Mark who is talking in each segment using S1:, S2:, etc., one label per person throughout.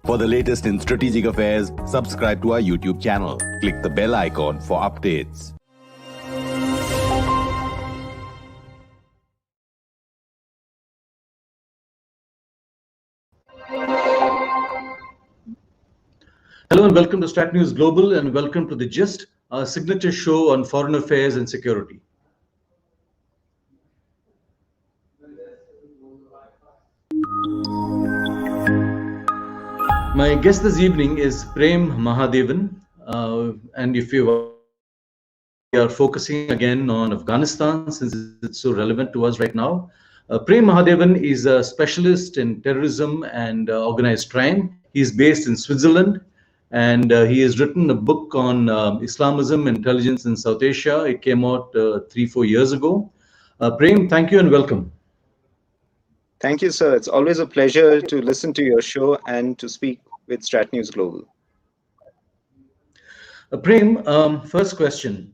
S1: For the latest in strategic affairs, subscribe to our YouTube channel. Click the bell icon for updates.
S2: Hello and welcome to Strat News Global and welcome to The Gist, our signature show on foreign affairs and security. My guest this evening is Prem Mahadevan, and if we are focusing again on Afghanistan since it's so relevant to us right now. Prem Mahadevan is a specialist in terrorism and organized crime. He's based in Switzerland, and he has written a book on Islamism and intelligence in South Asia. It came out 3-4 years ago. Prem, thank you and welcome.
S3: Thank you, sir. It's always a pleasure to listen to your show and to speak with Strat News Global.
S2: Prem, first question.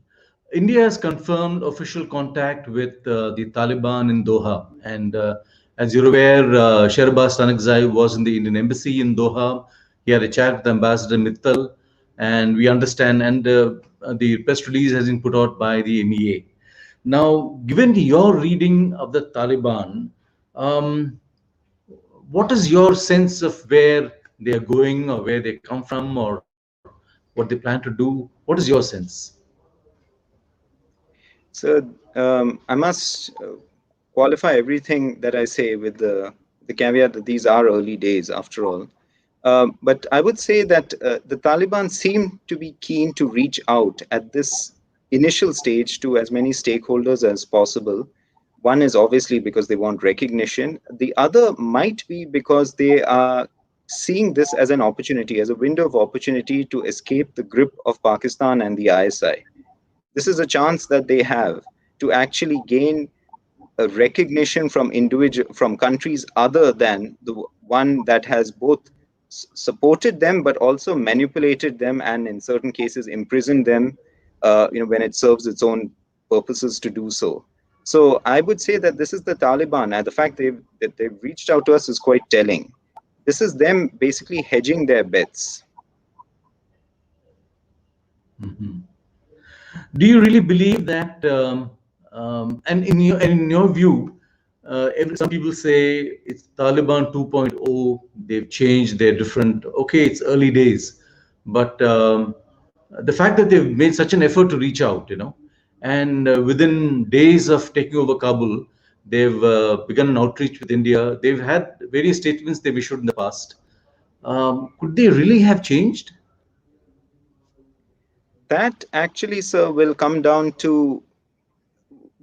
S2: India has confirmed official contact with the Taliban in Doha. And as you're aware, Shehrbaz Tanakzai was in the Indian embassy in Doha. He had a chat with Ambassador Mittal. And we understand, and the press release has been put out by the MEA. Now, given your reading of the Taliban, what is your sense of where they are going or where they come from or what they plan to do? What is your sense?
S3: So I must qualify everything that I say with the caveat that these are early days after all. But I would say that the Taliban seem to be keen to reach out at this initial stage to as many stakeholders as possible. One is obviously because they want recognition. The other might be because they are seeing this as an opportunity, as a window of opportunity to escape the grip of Pakistan and the ISI. This is a chance that they have to actually gain a recognition from countries other than the one that has both supported them but also manipulated them and in certain cases imprisoned them when it serves its own purposes to do so. So I would say that this is the Taliban, and the fact that they've reached out to us is quite telling. This is them basically hedging their bets.
S2: Mm-hmm. Do you really believe that? And in your view, some people say it's Taliban 2.0. They've changed. They're different. Okay, it's early days, but the fact that they've made such an effort to reach out, and within days of taking over Kabul, they've begun an outreach with India. They've had various statements they've issued in the past. Could they really have changed?
S3: That actually, sir, will come down to,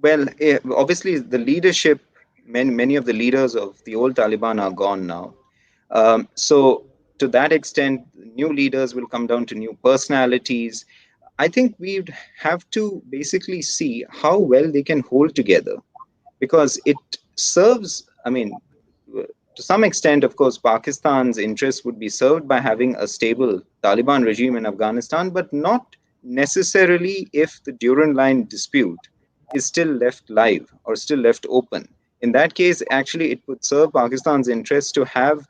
S3: well, obviously the leadership, many of the leaders of the old Taliban are gone now. So to that extent, new leaders will come down to new personalities. I think we'd have to basically see how well they can hold together, because it serves, to some extent, of course, Pakistan's interests would be served by having a stable Taliban regime in Afghanistan, but not necessarily if the Durand Line dispute is still left live or still left open. In that case, actually, it would serve Pakistan's interest to have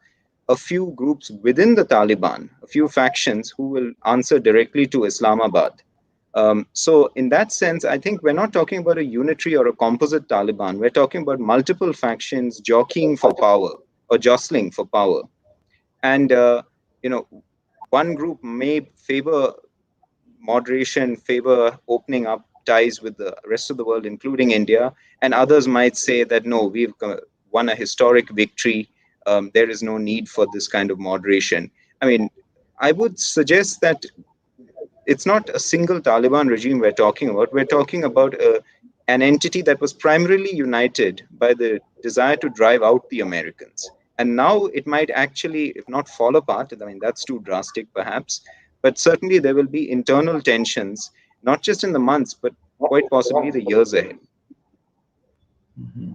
S3: a few groups within the Taliban, a few factions who will answer directly to Islamabad. So in that sense, I think we're not talking about a unitary or a composite Taliban. We're talking about multiple factions jockeying for power or jostling for power. And, one group may favor moderation, favor opening up ties with the rest of the world, including India, and others might say that, no, we've won a historic victory. There is no need for this kind of moderation. I would suggest that it's not a single Taliban regime we're talking about. We're talking about an entity that was primarily united by the desire to drive out the Americans. And now it might actually, if not fall apart, that's too drastic perhaps, but certainly there will be internal tensions, not just in the months, but quite possibly the years ahead.
S2: Mm-hmm.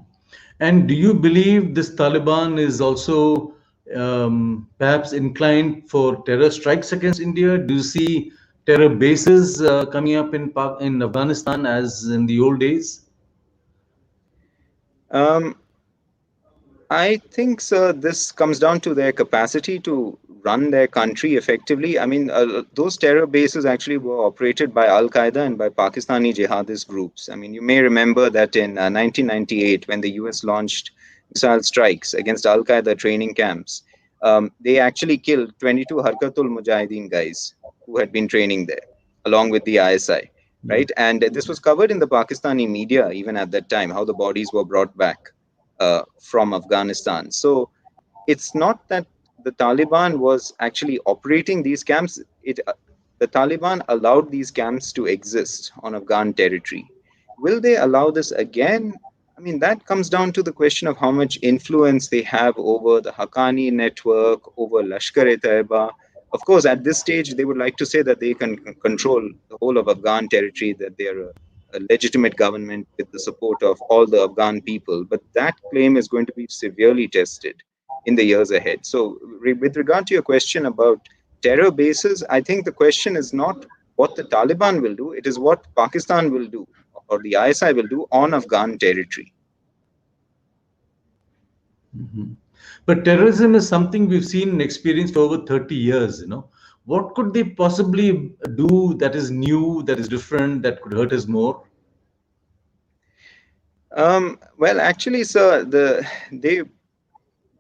S2: And do you believe this Taliban is also perhaps inclined for terror strikes against India? Do you see terror bases coming up in Afghanistan as in the old days?
S3: I think, sir, this comes down to their capacity to run their country effectively. I mean, those terror bases actually were operated by Al Qaeda and by Pakistani jihadist groups. I mean, you may remember that in 1998, when the US launched missile strikes against Al Qaeda training camps, they actually killed 22 Harkatul Mujahideen guys who had been training there, along with the ISI. Right. And this was covered in the Pakistani media even at that time, how the bodies were brought back from Afghanistan. So it's not that the Taliban was actually operating these camps. The Taliban allowed these camps to exist on Afghan territory. Will they allow this again? I mean, that comes down to the question of how much influence they have over the Haqqani network, over Lashkar-e-Taiba. Of course, at this stage, they would like to say that they can control the whole of Afghan territory, that they're a legitimate government with the support of all the Afghan people. But that claim is going to be severely tested in the years ahead. So, with regard to your question about terror bases, I think the question is not what the Taliban will do, it is what Pakistan will do or the ISI will do on Afghan territory.
S2: But terrorism is something we've seen and experienced for over 30 years, What could they possibly do that is new, that is different, that could hurt us more?
S3: Well, actually, sir,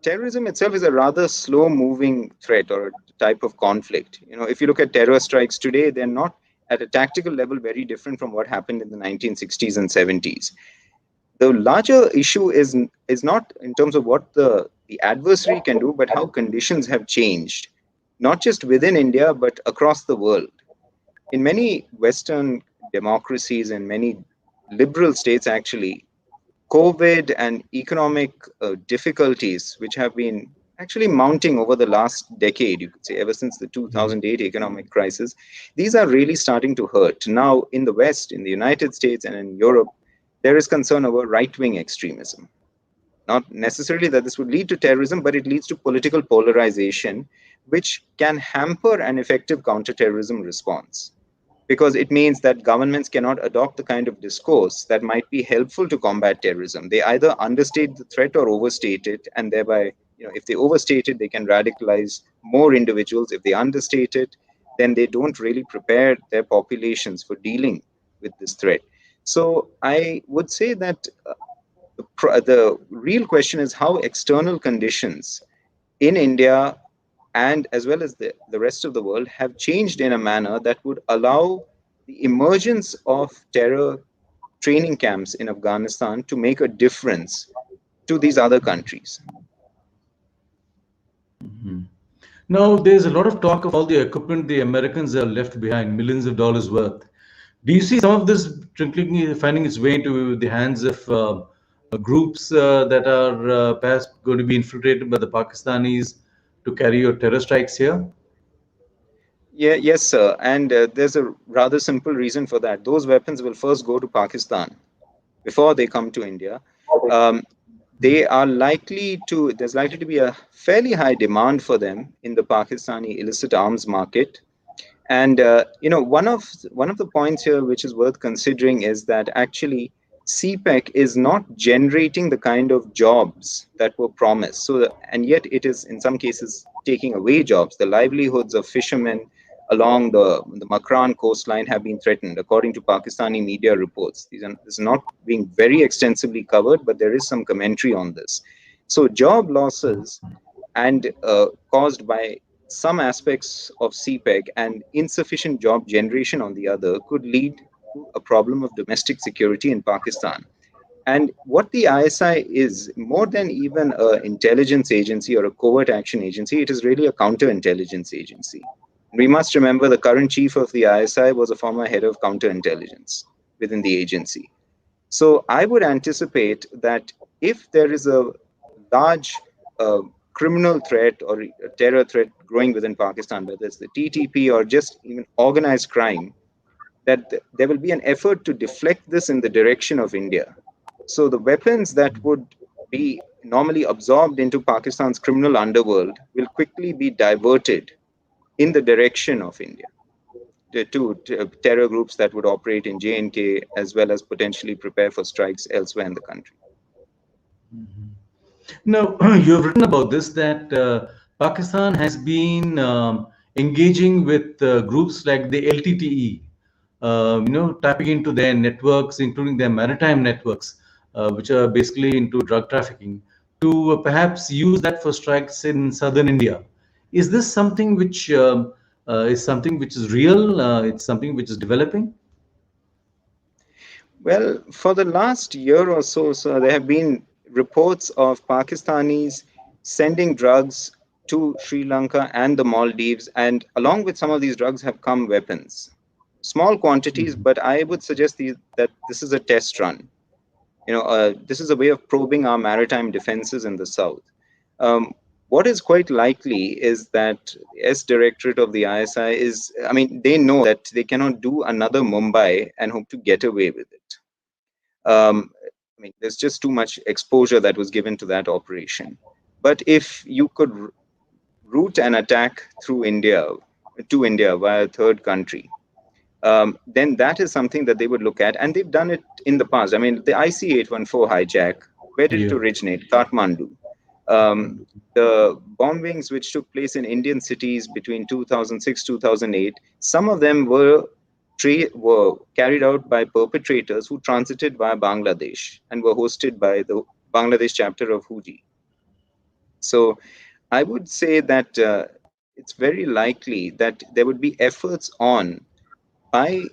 S3: terrorism itself is a rather slow-moving threat or a type of conflict. If you look at terror strikes today, they're not at a tactical level very different from what happened in the 1960s and 70s. The larger issue is not in terms of what the adversary can do, but how conditions have changed, not just within India, but across the world. In many Western democracies and many liberal states, actually, COVID and economic difficulties, which have been actually mounting over the last decade, you could say, ever since the 2008 economic crisis, these are really starting to hurt. Now, in the West, in the United States and in Europe, there is concern over right-wing extremism. Not necessarily that this would lead to terrorism, but it leads to political polarization, which can hamper an effective counterterrorism response. Because it means that governments cannot adopt the kind of discourse that might be helpful to combat terrorism. They either understate the threat or overstate it, and thereby, if they overstate it, they can radicalize more individuals. If they understate it, then they don't really prepare their populations for dealing with this threat. So I would say that the real question is how external conditions in India and as well as the rest of the world have changed in a manner that would allow the emergence of terror training camps in Afghanistan to make a difference to these other countries.
S2: Now, there's a lot of talk of all the equipment the Americans have left behind, millions of dollars worth. Do you see some of this finding its way into the hands of groups that are perhaps going to be infiltrated by the Pakistanis to carry out terror strikes here?
S3: Yes, sir. And there's a rather simple reason for that. Those weapons will first go to Pakistan before they come to India. There's likely to be a fairly high demand for them in the Pakistani illicit arms market. And one of the points here which is worth considering is that actually CPEC is not generating the kind of jobs that were promised. And yet it is in some cases taking away jobs. The livelihoods of fishermen along the Makran coastline have been threatened, according to Pakistani media reports. This is not being very extensively covered, but there is some commentary on this. So job losses and caused by some aspects of CPEC and insufficient job generation on the other could lead to a problem of domestic security in Pakistan. And what the ISI is, more than even an intelligence agency or a covert action agency, it is really a counterintelligence agency. We must remember the current chief of the ISI was a former head of counterintelligence within the agency. So I would anticipate that if there is a large criminal threat or a terror threat growing within Pakistan, whether it's the TTP or just even organized crime, that there will be an effort to deflect this in the direction of India. So the weapons that would be normally absorbed into Pakistan's criminal underworld will quickly be diverted in the direction of India to terror groups that would operate in J&K as well as potentially prepare for strikes elsewhere in the country.
S2: Now, you've written about this, that Pakistan has been engaging with groups like the LTTE, tapping into their networks, including their maritime networks, which are basically into drug trafficking, to perhaps use that for strikes in southern India. Is this something which is something which is real? It's something which is developing.
S3: Well, for the last year or so, sir, there have been reports of Pakistanis sending drugs to Sri Lanka and the Maldives, and along with some of these drugs have come weapons. Small quantities,
S2: Mhm.
S3: but I would suggest that this is a test run. This is a way of probing our maritime defenses in the south. Um, what is quite likely is that S Directorate of the ISI is, I mean, they know that they cannot do another Mumbai and hope to get away with it. I mean, there's just too much exposure that was given to that operation. But if you could route an attack through India to India via a third country, then that is something that they would look at, and they've done it in the past. I mean, the IC-814 hijack, where did it
S2: Yeah.
S3: originate? Kathmandu. Um, the bombings which took place in Indian cities between 2006 2008, some of them were carried out by perpetrators who transited via Bangladesh and were hosted by the Bangladesh chapter of Houthi. So I would say that it's very likely that there would be efforts on by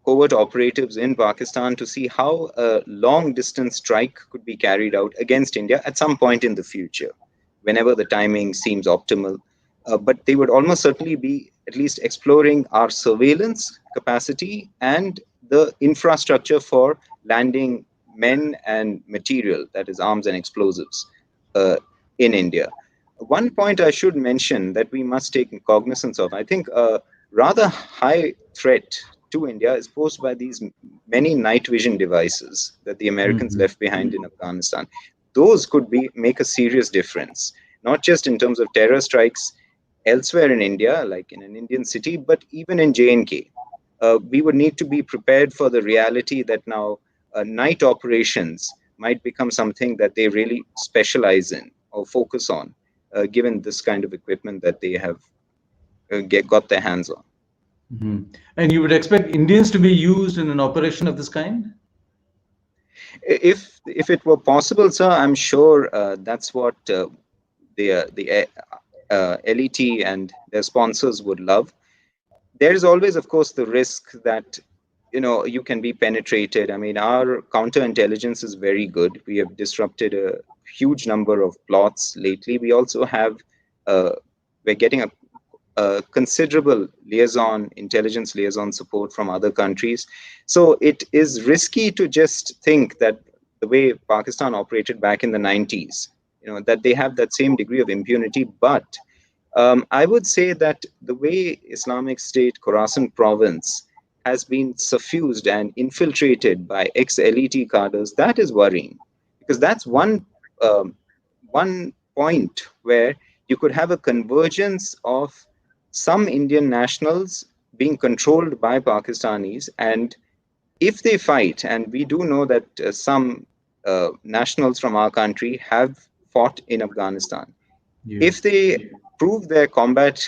S3: covert operatives in Pakistan to see how a long distance strike could be carried out against India at some point in the future, whenever the timing seems optimal. But they would almost certainly be at least exploring our surveillance capacity and the infrastructure for landing men and material, that is, arms and explosives, uh, in India. One point I should mention that we must take cognizance of, I think a rather high threat to India is posed by these many night vision devices that the Americans
S2: Mhm.
S3: left behind in Afghanistan. Those could make a serious difference, not just in terms of terror strikes elsewhere in India, like in an Indian city, but even in J&K. We would need to be prepared for the reality that now night operations might become something that they really specialize in or focus on, given this kind of equipment that they have got their hands on.
S2: Mhm. And you would expect Indians to be used in an operation of this kind?
S3: If it were possible, sir, I'm sure that's what the LET and their sponsors would love. There is always, of course, the risk that you can be penetrated. I mean, our counterintelligence is very good. We have disrupted a huge number of plots lately. We also have we're getting a considerable intelligence liaison support from other countries. So it is risky to just think that the way Pakistan operated back in the 90s, that they have that same degree of impunity. But I would say that the way Islamic State Khorasan province has been suffused and infiltrated by ex-LET cadres, that is worrying, because that's one point where you could have a convergence of some Indian nationals being controlled by Pakistanis, and if they fight, and we do know that some nationals from our country have fought in Afghanistan,
S2: Yeah.
S3: if they prove their combat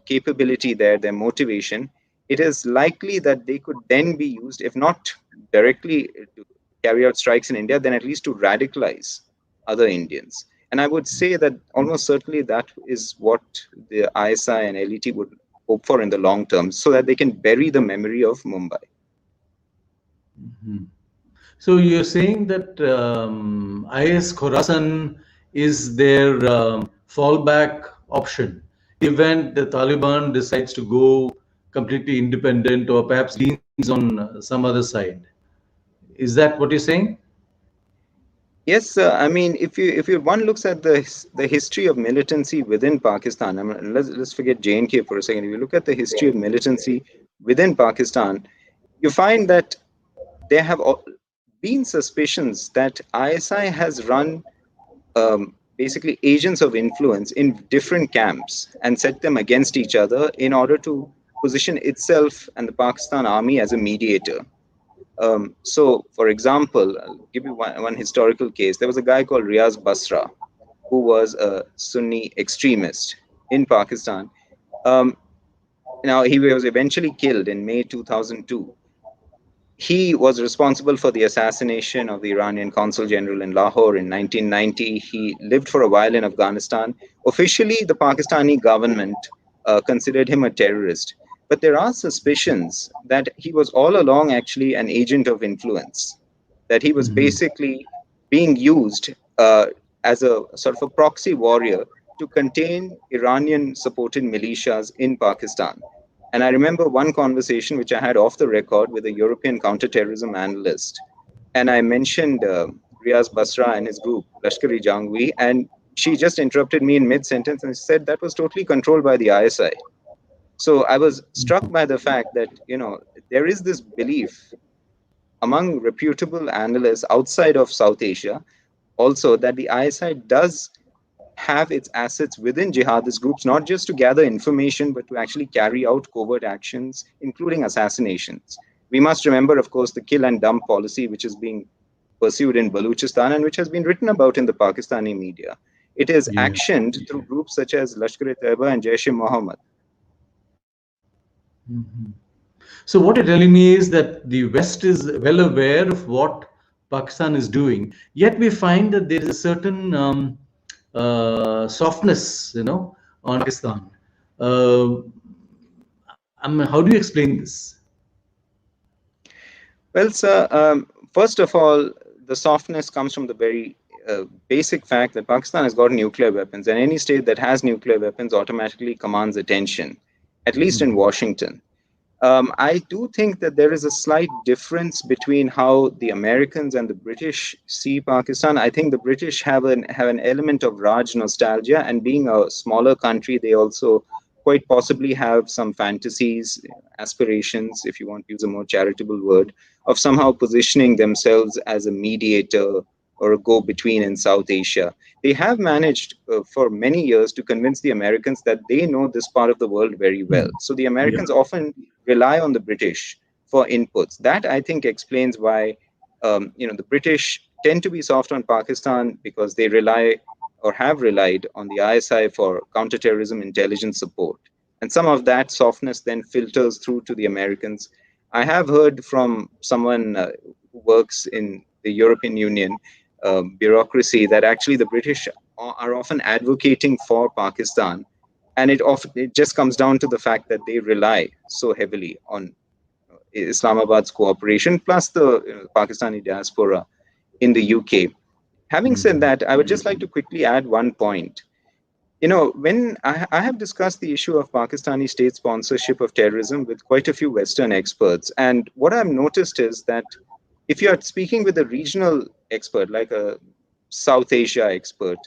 S3: capability there, their motivation, it is likely that they could then be used, if not directly to carry out strikes in India, then at least to radicalize other Indians. And I would say that almost certainly that is what the ISI and LET would hope for in the long term, so that they can bury the memory of Mumbai.
S2: Mhm. So you're saying that IS Khorasan is their fallback option. Event the Taliban decides to go completely independent or perhaps leans on some other side. Is that what you're saying?
S3: Yes, I mean, if you one looks at the history of militancy within Pakistan, I mean, let's forget J&K for a second. If you look at the history of militancy within Pakistan, you find that there have been suspicions that ISI has run basically agents of influence in different camps and set them against each other in order to position itself and the Pakistan army as a mediator. So, for example, I'll give you one historical case. There was a guy called Riaz Basra. who was a Sunni extremist in Pakistan. Um, Now, he was eventually killed in May 2002. He was responsible for the assassination of the Iranian consul general in Lahore in 1990. He lived for a while in Afghanistan. Officially, the Pakistani government considered him a terrorist. But there are suspicions that he was all along actually an agent of influence, that he was
S2: Mhm.
S3: basically being used as a sort of a proxy warrior to contain Iranian supported militias in Pakistan. And I remember one conversation which I had off the record with a European counterterrorism analyst. And I mentioned Riaz Basra and his group, Lashkar-e Jangvi, and she just interrupted me in mid sentence and said that was totally controlled by the ISI. So I was struck by the fact that, there is this belief among reputable analysts outside of South Asia also that the ISI does have its assets within jihadist groups, not just to gather information, but to actually carry out covert actions, including assassinations. We must remember, of course, the kill and dump policy, which is being pursued in Baluchistan and which has been written about in the Pakistani media. It is
S2: Yeah.
S3: actioned through groups such as Lashkar-e-Taiba and Jaish-e-Mohammed.
S2: Mhm. So what you're telling me is that the West is well aware of what Pakistan is doing, yet we find that there is a certain softness, on Pakistan. Uh, how do you explain this?
S3: Well, sir, first of all, the softness comes from the very basic fact that Pakistan has got nuclear weapons, and any state that has nuclear weapons automatically commands attention, at least in Washington. I do think that there is a slight difference between how the Americans and the British see Pakistan. I think the British have an element of Raj nostalgia, and being a smaller country, they also quite possibly have some fantasies, aspirations, if you want to use a more charitable word, of somehow positioning themselves as a mediator or a go-between in South Asia. They have managed for many years to convince the Americans that they know this part of the world very well. So the
S2: Yeah.
S3: Americans often rely on the British for inputs. That I think explains why the British tend to be soft on Pakistan because they rely or have relied on the ISI for counterterrorism intelligence support. And some of that softness then filters through to the Americans. I have heard from someone who works in the European Union bureaucracy that actually the British are often advocating for Pakistan, and it just comes down to the fact that they rely so heavily on Islamabad's cooperation, plus the Pakistani diaspora in the UK. Having said
S2: Mhm.
S3: that, I would just like to quickly add one point. When I have discussed the issue of Pakistani state sponsorship of terrorism with quite a few Western experts, and what I've noticed is that if you are speaking with a regional expert, like a South Asia expert,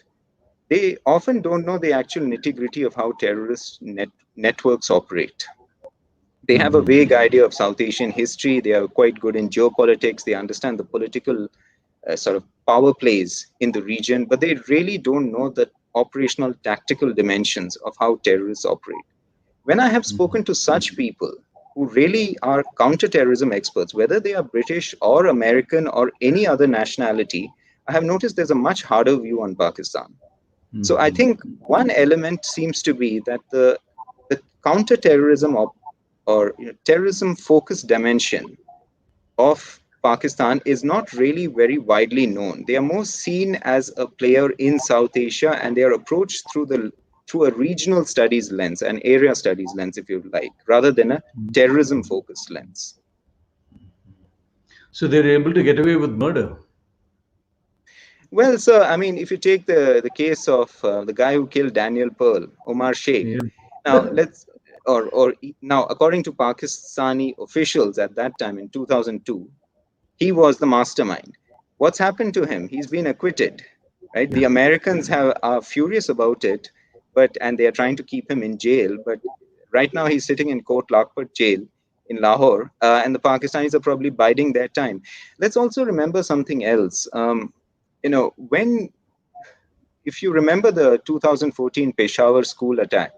S3: they often don't know the actual nitty gritty of how networks operate. They have a vague idea of South Asian history. They are quite good in geopolitics. They understand the political sort of power plays in the region, but they really don't know the operational tactical dimensions of how terrorists operate. When I have spoken to such people who really are counterterrorism experts, whether they are British or American or any other nationality, I have noticed there's a much harder view on Pakistan. So I
S2: Mhm.
S3: think one element seems to be that the counterterrorism or terrorism focused dimension of Pakistan is not really very widely known. They are more seen as a player in South Asia, and they are approached through a regional studies lens, an area studies lens, if you like, rather than a terrorism focused lens.
S2: So they're able to get away with murder.
S3: Well, sir, I mean, if you take the case of the guy who killed Daniel Pearl, Omar Sheikh,
S2: Yeah.
S3: now now according to Pakistani officials at that time in 2002, he was the mastermind. What's happened to him? He's been acquitted, right? The
S2: Yeah.
S3: Americans are furious about it, and they are trying to keep him in jail. But right now he's sitting in Court Lakhpat jail in Lahore, and the Pakistanis are probably biding their time. Let's also remember something else. When if you remember the 2014 Peshawar school attack,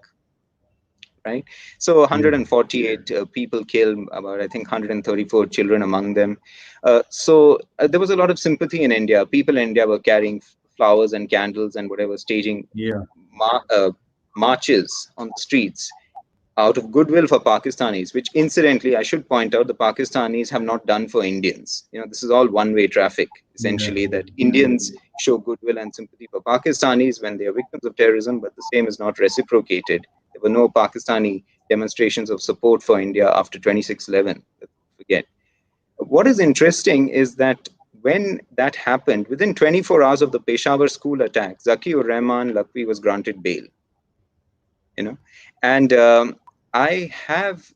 S3: right? So
S2: Yeah.
S3: 148 people killed, about I think 134 children among them. So there was a lot of sympathy in India. People in India were carrying flowers and candles and whatever, staging
S2: Yeah.
S3: marches on the streets out of goodwill for Pakistanis, which incidentally, I should point out, the Pakistanis have not done for Indians. This is all one-way traffic,
S2: Yeah.
S3: essentially, that Indians show goodwill and sympathy for Pakistanis when they are victims of terrorism, but the same is not reciprocated. There were no Pakistani demonstrations of support for India after 26/11. Forget. What is interesting is that when that happened, within 24 hours of the Peshawar school attack, Zakiur Rahman Lakwi was granted bail. And I have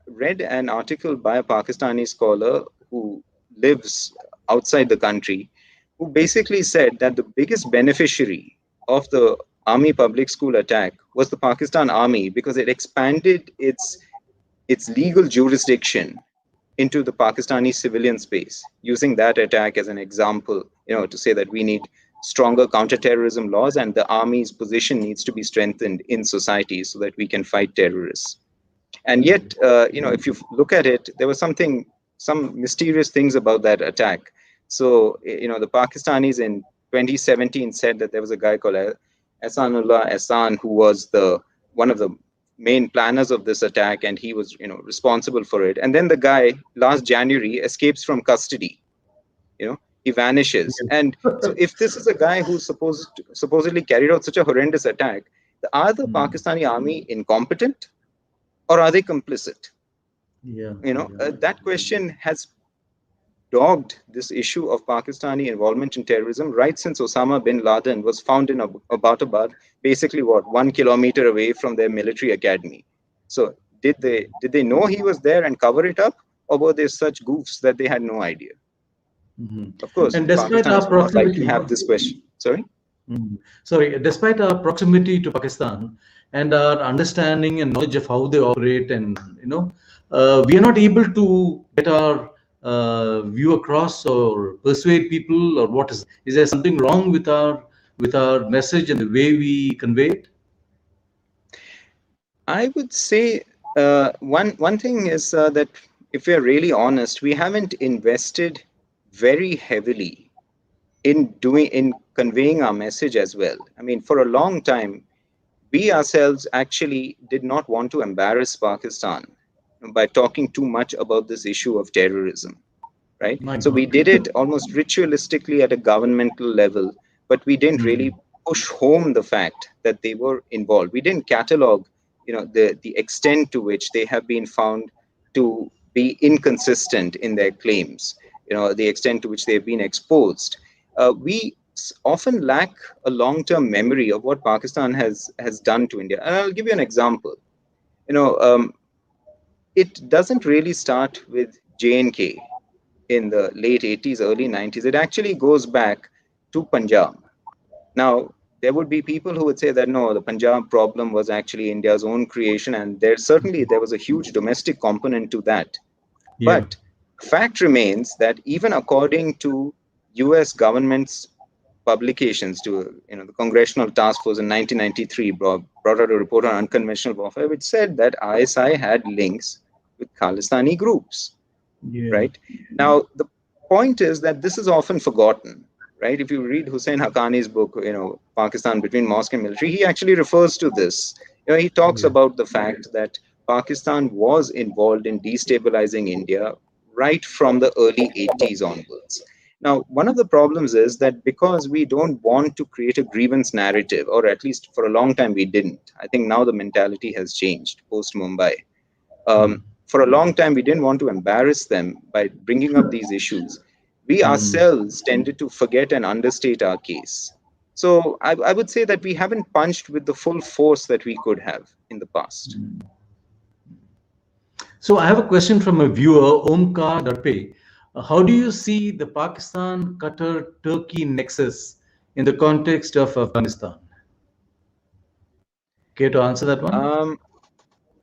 S3: read an article by a Pakistani scholar who lives outside the country, who basically said that the biggest beneficiary of the army public school attack was the Pakistan army, because it expanded its legal jurisdiction into the Pakistani civilian space, using that attack as an example, to say that we need stronger counterterrorism laws and the army's position needs to be strengthened in society so that we can fight terrorists. And yet, if you look at it, there was some mysterious things about that attack. So, the Pakistanis in 2017 said that there was a guy called Ehsanullah Ehsan who was one of the main planners of this attack, and he was, responsible for it. And then the guy last January escapes from custody. He vanishes. And so, if this is a guy who supposedly carried out such a horrendous attack, are the Pakistani army incompetent? Or are they complicit?
S2: Yeah.
S3: That question has dogged this issue of Pakistani involvement in terrorism right since Osama bin Laden was found in Abbottabad, basically 1 kilometer away from their military academy. So did they know he was there and cover it up, or were they such goofs that they had no idea? Of course,
S2: And despite
S3: Pakistanis
S2: our
S3: would not like to
S2: proximity,
S3: have this question. Sorry?
S2: Despite our proximity to Pakistan and our understanding and knowledge of how they operate, and we are not able to get our view across or persuade people, or what is there something wrong with our message and the way we convey it?
S3: I would say one thing is that if we're really honest, we haven't invested very heavily in conveying our message as well. I mean, for a long time, we ourselves actually did not want to embarrass Pakistan by talking too much about this issue of terrorism, right?
S2: My
S3: So we
S2: God.
S3: did it almost ritualistically at a governmental level, but we didn't really push home the fact that they were involved. We didn't catalog, the extent to which they have been found to be inconsistent in their claims, the extent to which they've been exposed. We often lack a long-term memory of what Pakistan has done to India. And I'll give you an example. It doesn't really start with J&K in the late 80s, early 90s. It actually goes back to Punjab. Now, there would be people who would say that no, the Punjab problem was actually India's own creation, and there was a huge domestic component to that.
S2: Yeah.
S3: But fact remains that even according to US government's publications, to the Congressional Task Force in 1993 brought out a report on unconventional warfare, which said that ISI had links with Khalistani groups.
S2: Yeah.
S3: Right now, the point is that this is often forgotten. Right, if you read Hussein Haqqani's book, Pakistan Between Mosque and Military, he actually refers to this. He talks about the fact that Pakistan was involved in destabilizing India right from the early 80s onwards. Now, one of the problems is that because we don't want to create a grievance narrative, or at least for a long time we didn't. I think now the mentality has changed post Mumbai. For a long time, we didn't want to embarrass them by bringing up these issues. We ourselves tended to forget and understate our case. So I would say that we haven't punched with the full force that we could have in the past.
S2: So I have a question from a viewer, Omkar Darpe. How do you see the Pakistan-Qatar-Turkey nexus in the context of Afghanistan? Care to answer that one?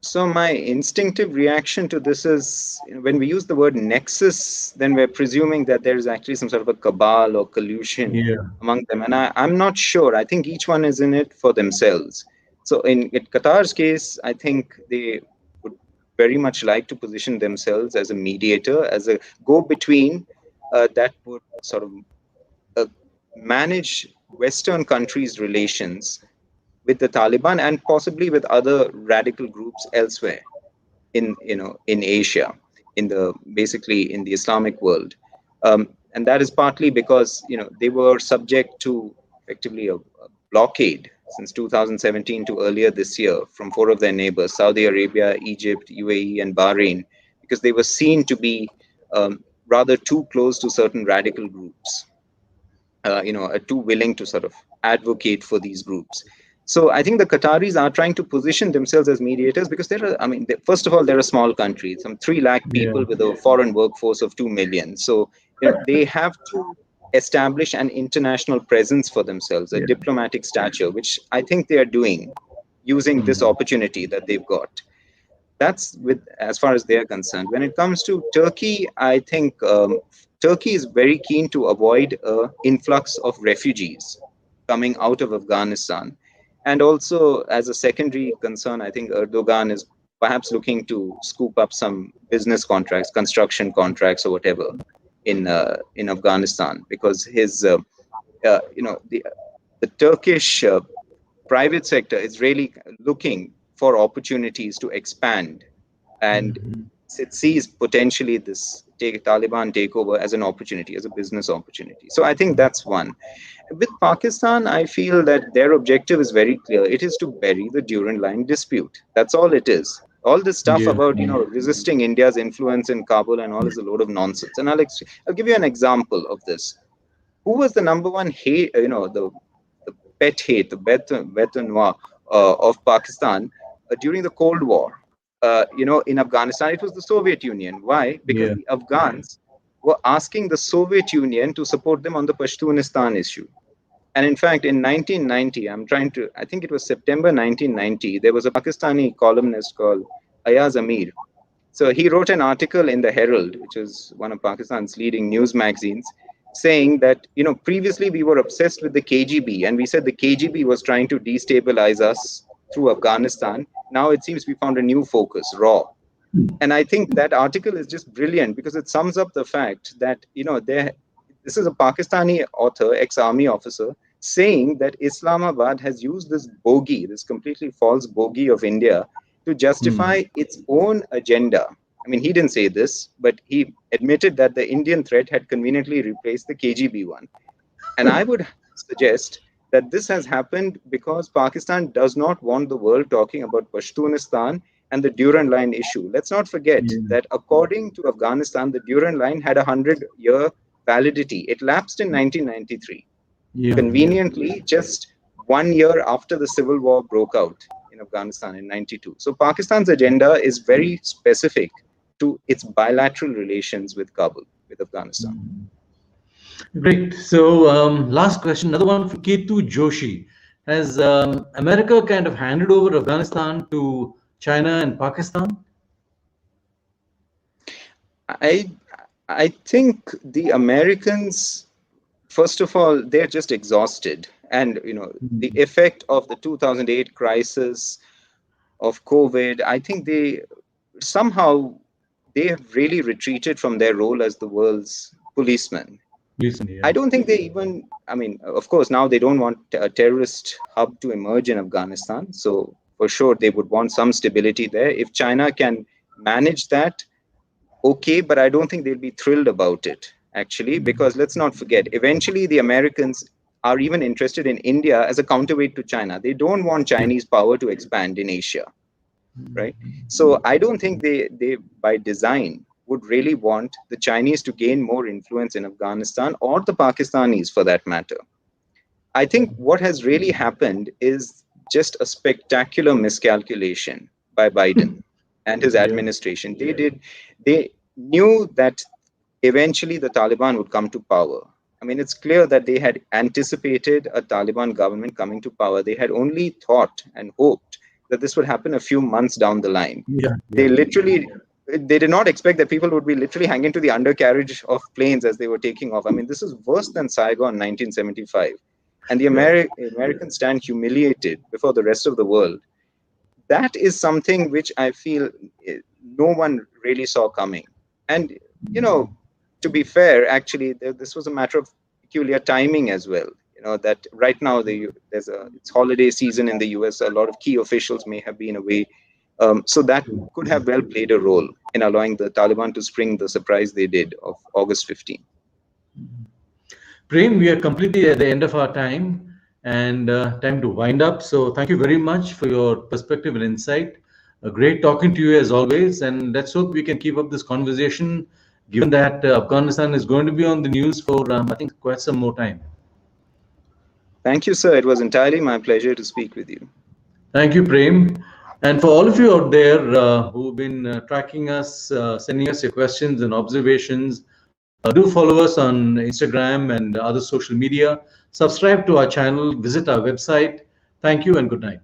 S3: So my instinctive reaction to this is, when we use the word nexus, then we're presuming that there is actually some sort of a cabal or collusion among them. And I'm not sure. I think each one is in it for themselves. So in Qatar's case, I think they would very much like to position themselves as a mediator, as a go-between that would sort of manage Western countries' relations with the Taliban and possibly with other radical groups elsewhere in Asia, in the basically in the Islamic world, and that is partly because they were subject to effectively a blockade since 2017 to earlier this year from four of their neighbors: Saudi Arabia, Egypt, UAE, and Bahrain, because they were seen to be rather too close to certain radical groups, are too willing to sort of advocate for these groups. So I think the Qataris are trying to position themselves as mediators because first of all, they're a small country, some 3 lakh
S2: Yeah.
S3: people with a foreign workforce of 2 million. So, they have to establish an international presence for themselves, a
S2: Yeah.
S3: diplomatic stature, which I think they are doing using this opportunity that they've got. That's with as far as they're concerned. When it comes to Turkey, I think Turkey is very keen to avoid an influx of refugees coming out of Afghanistan. And also, as a secondary concern, I think Erdogan is perhaps looking to scoop up some business contracts, construction contracts, or whatever in Afghanistan, because his the Turkish private sector is really looking for opportunities to expand, and it sees potentially this Taliban takeover as an opportunity, as a business opportunity. So I think that's one. With Pakistan, I feel that their objective is very clear. It is to bury the Durand Line dispute. That's all it is. All this stuff
S2: Yeah.
S3: about resisting India's influence in Kabul and all is a load of nonsense. And I'll give you an example of this. Who was the number one hate? The pet hate, the bête noire of Pakistan during the Cold War. In Afghanistan, it was the Soviet Union. Why? Because
S2: Yeah.
S3: the Afghans were asking the Soviet Union to support them on the Pashtunistan issue. And in fact, in 1990, I think it was September 1990, there was a Pakistani columnist called Ayaz Amir. So he wrote an article in the Herald, which is one of Pakistan's leading news magazines, saying that, previously we were obsessed with the KGB and we said the KGB was trying to destabilize us through Afghanistan. Now it seems we found a new focus, raw. And I think that article is just brilliant because it sums up the fact that, this is a Pakistani author, ex-army officer, saying that Islamabad has used this bogey, this completely false bogey of India, to justify its own agenda. I mean, he didn't say this, but he admitted that the Indian threat had conveniently replaced the KGB one. And I would suggest that this has happened because Pakistan does not want the world talking about Pashtunistan and the Durand Line issue. Let's not forget that according to Afghanistan, the Durand Line had a 100-year validity. It lapsed in 1993.
S2: Yeah.
S3: Conveniently, just 1 year after the civil war broke out in Afghanistan in 92. So Pakistan's agenda is very specific to its bilateral relations with Kabul, with Afghanistan.
S2: Great. So, last question, another one for Ketu Joshi. Has America kind of handed over Afghanistan to China and Pakistan?
S3: I think the Americans, first of all, they're just exhausted. And, the effect of the 2008 crisis of COVID, I think they have really retreated from their role as the world's policeman.
S2: Recently,
S3: I don't think they even, of course, now they don't want a terrorist hub to emerge in Afghanistan. So for sure, they would want some stability there. If China can manage that, okay, but I don't think they'll be thrilled about it, actually, because let's not forget, eventually the Americans are even interested in India as a counterweight to China. They don't want Chinese power to expand in Asia, right? So I don't think they by design would really want the Chinese to gain more influence in Afghanistan, or the Pakistanis for that matter. I think what has really happened is just a spectacular miscalculation by Biden and his administration. They knew that eventually the Taliban would come to power. I mean, it's clear that they had anticipated a Taliban government coming to power. They had only thought and hoped that this would happen a few months down the line. They did not expect that people would be literally hanging to the undercarriage of planes as they were taking off. I mean, this is worse than Saigon 1975. And the Americans stand humiliated before the rest of the world. That is something which I feel no one really saw coming. And, to be fair, actually, this was a matter of peculiar timing as well. that right now it's holiday season in the US. A lot of key officials may have been away. So that could have well played a role in allowing the Taliban to spring the surprise they did of August 15.
S2: Prem, we are completely at the end of our time and time to wind up. So thank you very much for your perspective and insight. Great talking to you as always. And let's hope we can keep up this conversation, given that Afghanistan is going to be on the news for, I think, quite some more time.
S3: Thank you, sir. It was entirely my pleasure to speak with you.
S2: Thank you, Prem. And for all of you out there who've been tracking us, sending us your questions and observations, do follow us on Instagram and other social media. Subscribe to our channel, visit our website. Thank you and good night.